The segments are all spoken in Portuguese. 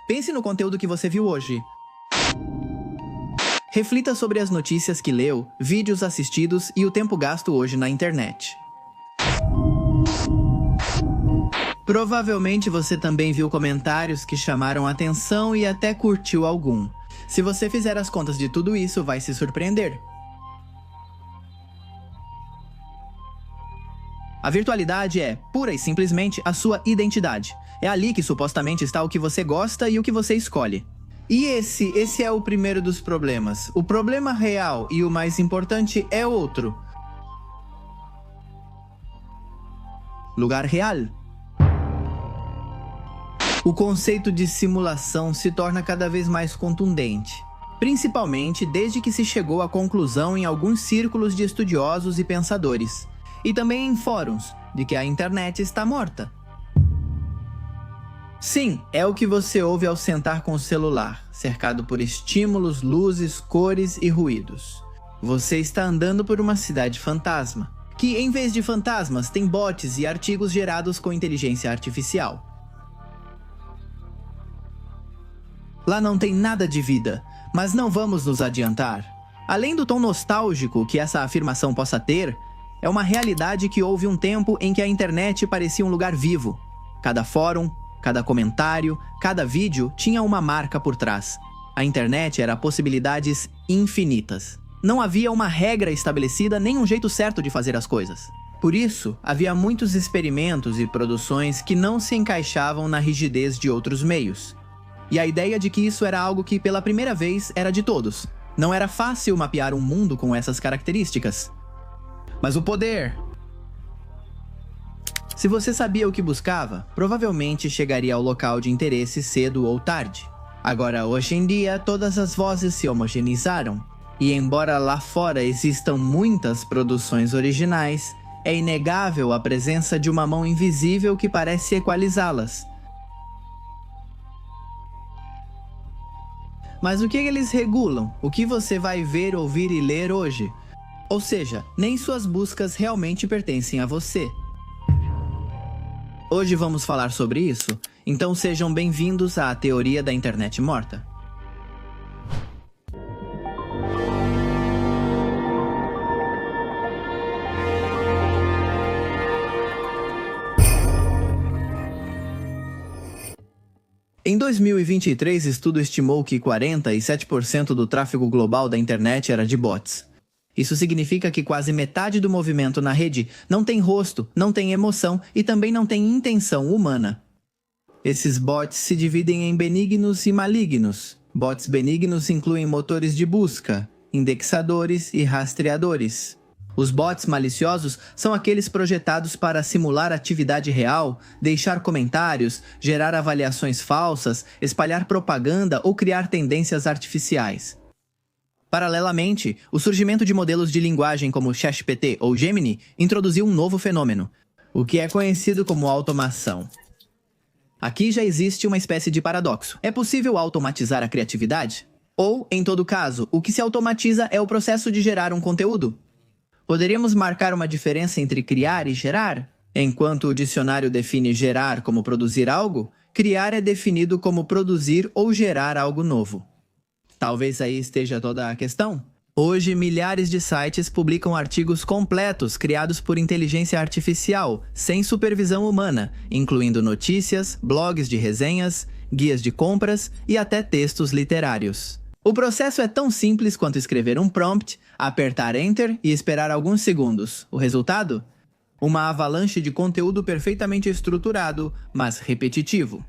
Pense no conteúdo que você viu hoje. Reflita sobre as notícias que leu, vídeos assistidos e o tempo gasto hoje na internet. Provavelmente você também viu comentários que chamaram a atenção e até curtiu algum. Se você fizer as contas de tudo isso, vai se surpreender. A virtualidade é, pura e simplesmente, a sua identidade. É ali que supostamente está o que você gosta e o que você escolhe. E esse é o primeiro dos problemas. O problema real e o mais importante é outro. Lugar real. O conceito de simulação se torna cada vez mais contundente, principalmente desde que se chegou à conclusão em alguns círculos de estudiosos e pensadores, e também em fóruns, de que a internet está morta. Sim, é o que você ouve ao sentar com o celular, cercado por estímulos, luzes, cores e ruídos. Você está andando por uma cidade fantasma, que em vez de fantasmas tem bots e artigos gerados com inteligência artificial. Lá não tem nada de vida, mas não vamos nos adiantar. Além do tom nostálgico que essa afirmação possa ter, é uma realidade que houve um tempo em que a internet parecia um lugar vivo. Cada fórum, cada comentário, cada vídeo tinha uma marca por trás. A internet era possibilidades infinitas. Não havia uma regra estabelecida nem um jeito certo de fazer as coisas. Por isso, havia muitos experimentos e produções que não se encaixavam na rigidez de outros meios. E a ideia de que isso era algo que, pela primeira vez, era de todos. Não era fácil mapear um mundo com essas características. Mas o poder... Se você sabia o que buscava, provavelmente chegaria ao local de interesse cedo ou tarde. Agora, hoje em dia, todas as vozes se homogeneizaram. E embora lá fora existam muitas produções originais, é inegável a presença de uma mão invisível que parece equalizá-las. Mas o que eles regulam? O que você vai ver, ouvir e ler hoje? Ou seja, nem suas buscas realmente pertencem a você. Hoje vamos falar sobre isso, então sejam bem-vindos à teoria da internet morta. Em 2023, estudo estimou que 47% do tráfego global da internet era de bots. Isso significa que quase metade do movimento na rede não tem rosto, não tem emoção e também não tem intenção humana. Esses bots se dividem em benignos e malignos. Bots benignos incluem motores de busca, indexadores e rastreadores. Os bots maliciosos são aqueles projetados para simular atividade real, deixar comentários, gerar avaliações falsas, espalhar propaganda ou criar tendências artificiais. Paralelamente, o surgimento de modelos de linguagem como ChatGPT ou Gemini introduziu um novo fenômeno, o que é conhecido como automação. Aqui já existe uma espécie de paradoxo. É possível automatizar a criatividade? Ou, em todo caso, o que se automatiza é o processo de gerar um conteúdo? Poderíamos marcar uma diferença entre criar e gerar? Enquanto o dicionário define gerar como produzir algo, criar é definido como produzir ou gerar algo novo. Talvez aí esteja toda a questão. Hoje, milhares de sites publicam artigos completos criados por inteligência artificial, sem supervisão humana, incluindo notícias, blogs de resenhas, guias de compras e até textos literários. O processo é tão simples quanto escrever um prompt, apertar Enter e esperar alguns segundos. O resultado? Uma avalanche de conteúdo perfeitamente estruturado, mas repetitivo.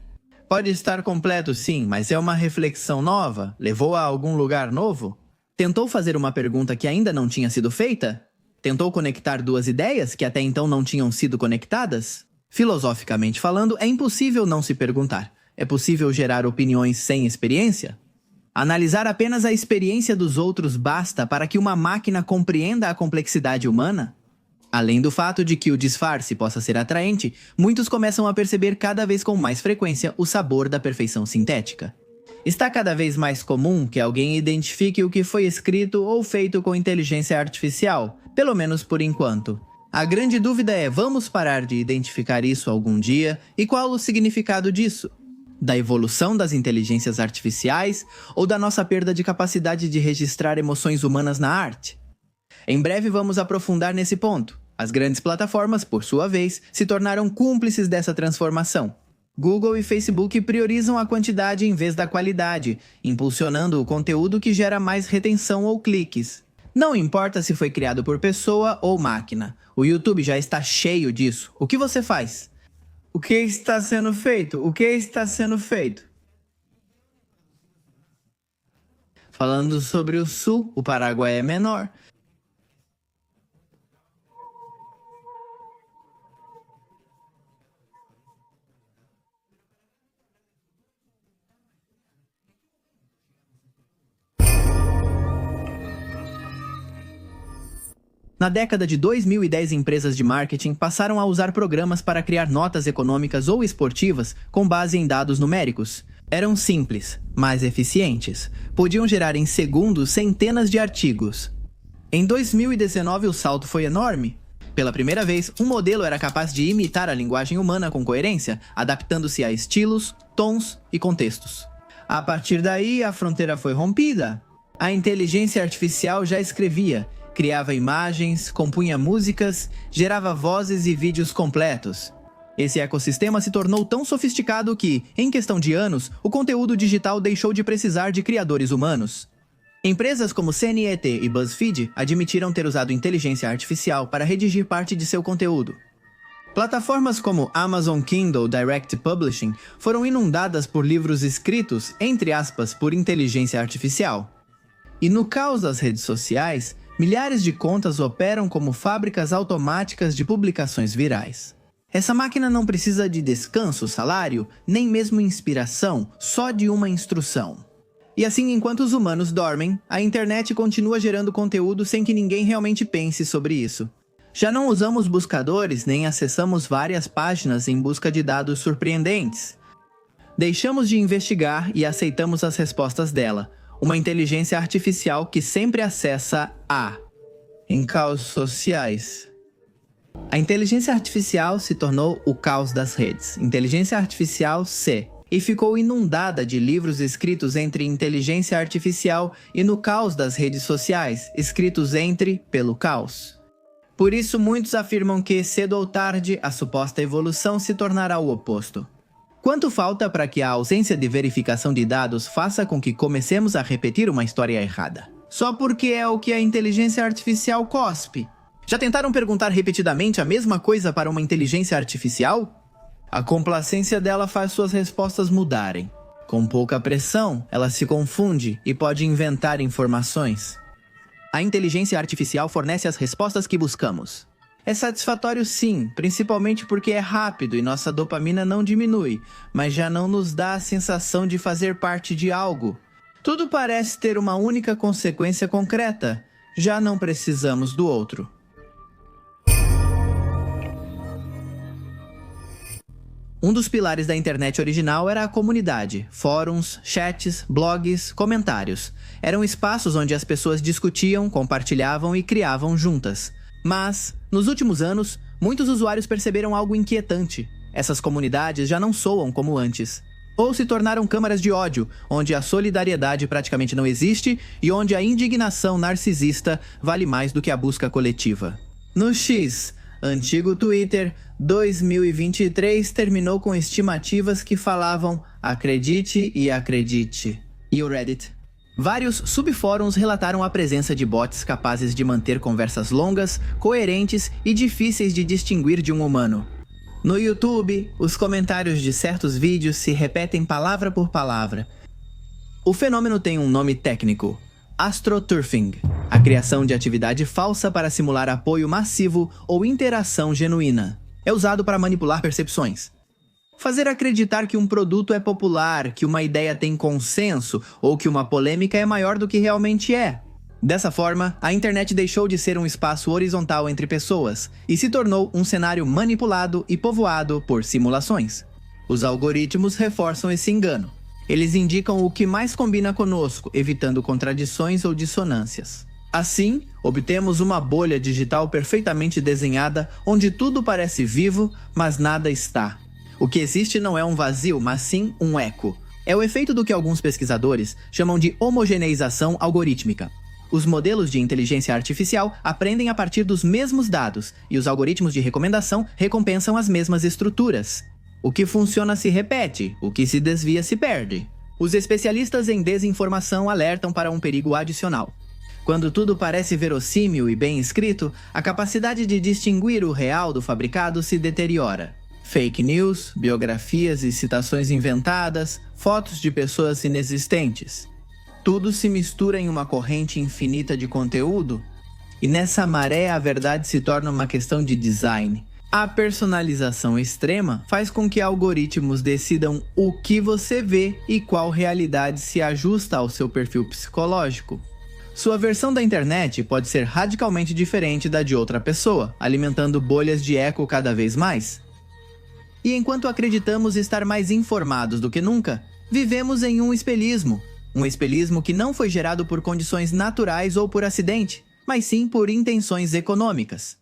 Pode estar completo sim, mas é uma reflexão nova? Levou a algum lugar novo? Tentou fazer uma pergunta que ainda não tinha sido feita? Tentou conectar duas ideias que até então não tinham sido conectadas? Filosoficamente falando, é impossível não se perguntar. É possível gerar opiniões sem experiência? Analisar apenas a experiência dos outros basta para que uma máquina compreenda a complexidade humana? Além do fato de que o disfarce possa ser atraente, muitos começam a perceber cada vez com mais frequência o sabor da perfeição sintética. Está cada vez mais comum que alguém identifique o que foi escrito ou feito com inteligência artificial, pelo menos por enquanto. A grande dúvida é: vamos parar de identificar isso algum dia? E qual o significado disso? Da evolução das inteligências artificiais ou da nossa perda de capacidade de registrar emoções humanas na arte? Em breve vamos aprofundar nesse ponto. As grandes plataformas, por sua vez, se tornaram cúmplices dessa transformação. Google e Facebook priorizam a quantidade em vez da qualidade, impulsionando o conteúdo que gera mais retenção ou cliques. Não importa se foi criado por pessoa ou máquina, o YouTube já está cheio disso. O que você faz? O que está sendo feito? O que está sendo feito? Falando sobre o Sul, o Paraguai é menor. Na década de 2010, empresas de marketing passaram a usar programas para criar notas econômicas ou esportivas com base em dados numéricos. Eram simples, mais eficientes. Podiam gerar em segundos centenas de artigos. Em 2019, o salto foi enorme. Pela primeira vez, um modelo era capaz de imitar a linguagem humana com coerência, adaptando-se a estilos, tons e contextos. A partir daí, a fronteira foi rompida. A inteligência artificial já escrevia, criava imagens, compunha músicas, gerava vozes e vídeos completos. Esse ecossistema se tornou tão sofisticado que, em questão de anos, o conteúdo digital deixou de precisar de criadores humanos. Empresas como CNN e BuzzFeed admitiram ter usado inteligência artificial para redigir parte de seu conteúdo. Plataformas como Amazon Kindle Direct Publishing foram inundadas por livros escritos, entre aspas, por inteligência artificial. E no caos das redes sociais, milhares de contas operam como fábricas automáticas de publicações virais. Essa máquina não precisa de descanso, salário, nem mesmo inspiração, só de uma instrução. E assim, enquanto os humanos dormem, a internet continua gerando conteúdo sem que ninguém realmente pense sobre isso. Já não usamos buscadores nem acessamos várias páginas em busca de dados surpreendentes. Deixamos de investigar e aceitamos as respostas dela. Uma inteligência artificial que sempre acessa A. Em caos sociais. A inteligência artificial se tornou o caos das redes. Inteligência artificial C. E ficou inundada de livros escritos entre inteligência artificial e no caos das redes sociais, escritos pelo caos. Por isso, muitos afirmam que, cedo ou tarde, a suposta evolução se tornará o oposto. Quanto falta para que a ausência de verificação de dados faça com que comecemos a repetir uma história errada? Só porque é o que a inteligência artificial cospe. Já tentaram perguntar repetidamente a mesma coisa para uma inteligência artificial? A complacência dela faz suas respostas mudarem. Com pouca pressão, ela se confunde e pode inventar informações. A inteligência artificial fornece as respostas que buscamos. É satisfatório sim, principalmente porque é rápido e nossa dopamina não diminui, mas já não nos dá a sensação de fazer parte de algo. Tudo parece ter uma única consequência concreta, já não precisamos do outro. Um dos pilares da internet original era a comunidade, fóruns, chats, blogs, comentários. Eram espaços onde as pessoas discutiam, compartilhavam e criavam juntas. Mas, nos últimos anos, muitos usuários perceberam algo inquietante. Essas comunidades já não soam como antes. Ou se tornaram câmaras de ódio, onde a solidariedade praticamente não existe e onde a indignação narcisista vale mais do que a busca coletiva. No X, antigo Twitter, 2023 terminou com estimativas que falavam acredite e acredite. E o Reddit? Vários subfóruns relataram a presença de bots capazes de manter conversas longas, coerentes e difíceis de distinguir de um humano. No YouTube, os comentários de certos vídeos se repetem palavra por palavra. O fenômeno tem um nome técnico: astroturfing, a criação de atividade falsa para simular apoio massivo ou interação genuína. É usado para manipular percepções. Fazer acreditar que um produto é popular, que uma ideia tem consenso ou que uma polêmica é maior do que realmente é. Dessa forma, a internet deixou de ser um espaço horizontal entre pessoas e se tornou um cenário manipulado e povoado por simulações. Os algoritmos reforçam esse engano. Eles indicam o que mais combina conosco, evitando contradições ou dissonâncias. Assim, obtemos uma bolha digital perfeitamente desenhada, onde tudo parece vivo, mas nada está. O que existe não é um vazio, mas sim um eco. É o efeito do que alguns pesquisadores chamam de homogeneização algorítmica. Os modelos de inteligência artificial aprendem a partir dos mesmos dados, e os algoritmos de recomendação recompensam as mesmas estruturas. O que funciona se repete, o que se desvia se perde. Os especialistas em desinformação alertam para um perigo adicional. Quando tudo parece verossímil e bem escrito, a capacidade de distinguir o real do fabricado se deteriora. Fake news, biografias e citações inventadas, fotos de pessoas inexistentes. Tudo se mistura em uma corrente infinita de conteúdo, e nessa maré a verdade se torna uma questão de design. A personalização extrema faz com que algoritmos decidam o que você vê e qual realidade se ajusta ao seu perfil psicológico. Sua versão da internet pode ser radicalmente diferente da de outra pessoa, alimentando bolhas de eco cada vez mais. E enquanto acreditamos estar mais informados do que nunca, vivemos em um espelhismo. Um espelhismo que não foi gerado por condições naturais ou por acidente, mas sim por intenções econômicas.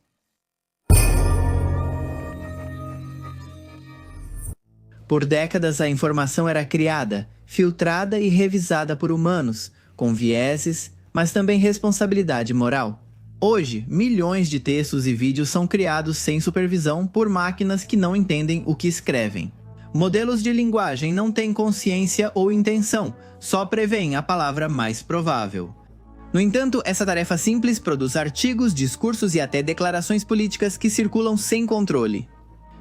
Por décadas a informação era criada, filtrada e revisada por humanos, com vieses, mas também responsabilidade moral. Hoje, milhões de textos e vídeos são criados sem supervisão por máquinas que não entendem o que escrevem. Modelos de linguagem não têm consciência ou intenção, só prevêem a palavra mais provável. No entanto, essa tarefa simples produz artigos, discursos e até declarações políticas que circulam sem controle.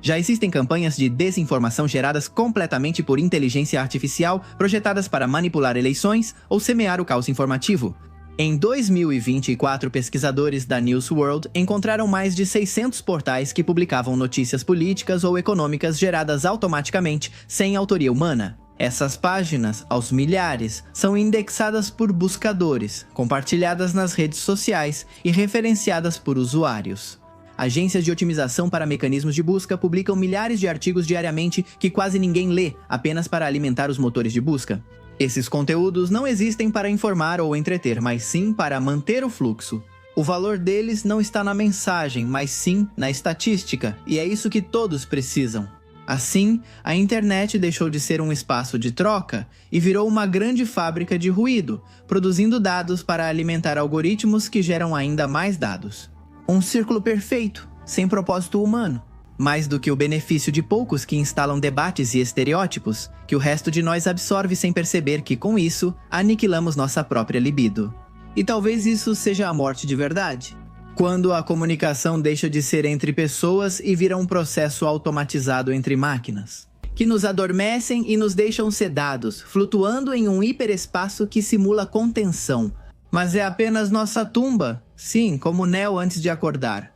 Já existem campanhas de desinformação geradas completamente por inteligência artificial, projetadas para manipular eleições ou semear o caos informativo. Em 2024, pesquisadores da News World encontraram mais de 600 portais que publicavam notícias políticas ou econômicas geradas automaticamente, sem autoria humana. Essas páginas, aos milhares, são indexadas por buscadores, compartilhadas nas redes sociais e referenciadas por usuários. Agências de otimização para mecanismos de busca publicam milhares de artigos diariamente que quase ninguém lê, apenas para alimentar os motores de busca. Esses conteúdos não existem para informar ou entreter, mas sim para manter o fluxo. O valor deles não está na mensagem, mas sim na estatística, e é isso que todos precisam. Assim, a internet deixou de ser um espaço de troca e virou uma grande fábrica de ruído, produzindo dados para alimentar algoritmos que geram ainda mais dados. Um círculo perfeito, sem propósito humano. Mais do que o benefício de poucos que instalam debates e estereótipos, que o resto de nós absorve sem perceber que, com isso, aniquilamos nossa própria libido. E talvez isso seja a morte de verdade. Quando a comunicação deixa de ser entre pessoas e vira um processo automatizado entre máquinas, que nos adormecem e nos deixam sedados, flutuando em um hiperespaço que simula contenção. Mas é apenas nossa tumba, sim, como Neo antes de acordar.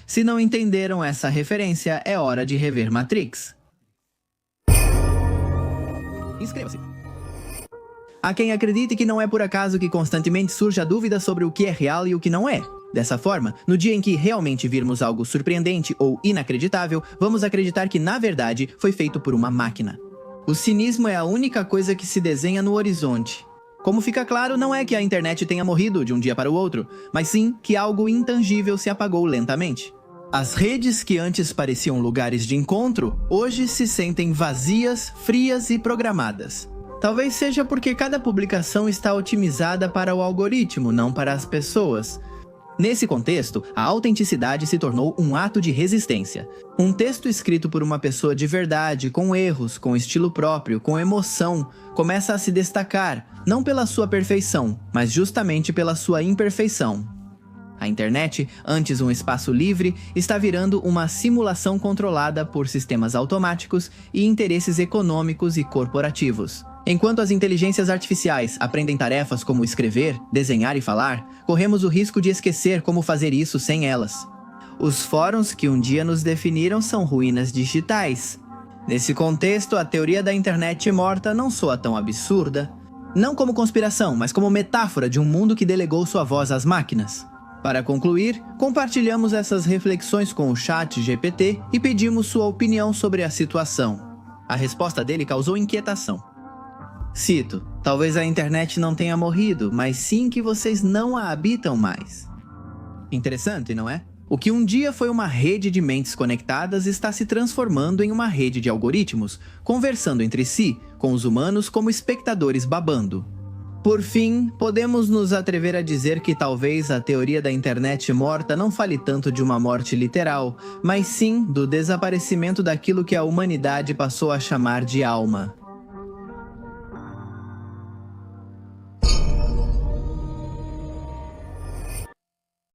Se não entenderam essa referência, é hora de rever Matrix. Inscreva-se. Há quem acredite que não é por acaso que constantemente surge a dúvida sobre o que é real e o que não é. Dessa forma, no dia em que realmente virmos algo surpreendente ou inacreditável, vamos acreditar que, na verdade, foi feito por uma máquina. O cinismo é a única coisa que se desenha no horizonte. Como fica claro, não é que a internet tenha morrido de um dia para o outro, mas sim que algo intangível se apagou lentamente. As redes que antes pareciam lugares de encontro, hoje se sentem vazias, frias e programadas. Talvez seja porque cada publicação está otimizada para o algoritmo, não para as pessoas. Nesse contexto, a autenticidade se tornou um ato de resistência. Um texto escrito por uma pessoa de verdade, com erros, com estilo próprio, com emoção, começa a se destacar, não pela sua perfeição, mas justamente pela sua imperfeição. A internet, antes um espaço livre, está virando uma simulação controlada por sistemas automáticos e interesses econômicos e corporativos. Enquanto as inteligências artificiais aprendem tarefas como escrever, desenhar e falar, corremos o risco de esquecer como fazer isso sem elas. Os fóruns que um dia nos definiram são ruínas digitais. Nesse contexto, a teoria da internet morta não soa tão absurda. Não como conspiração, mas como metáfora de um mundo que delegou sua voz às máquinas. Para concluir, compartilhamos essas reflexões com o ChatGPT e pedimos sua opinião sobre a situação. A resposta dele causou inquietação. Cito: talvez a internet não tenha morrido, mas sim que vocês não a habitam mais. Interessante, não é? O que um dia foi uma rede de mentes conectadas está se transformando em uma rede de algoritmos, conversando entre si, com os humanos como espectadores babando. Por fim, podemos nos atrever a dizer que talvez a teoria da internet morta não fale tanto de uma morte literal, mas sim do desaparecimento daquilo que a humanidade passou a chamar de alma.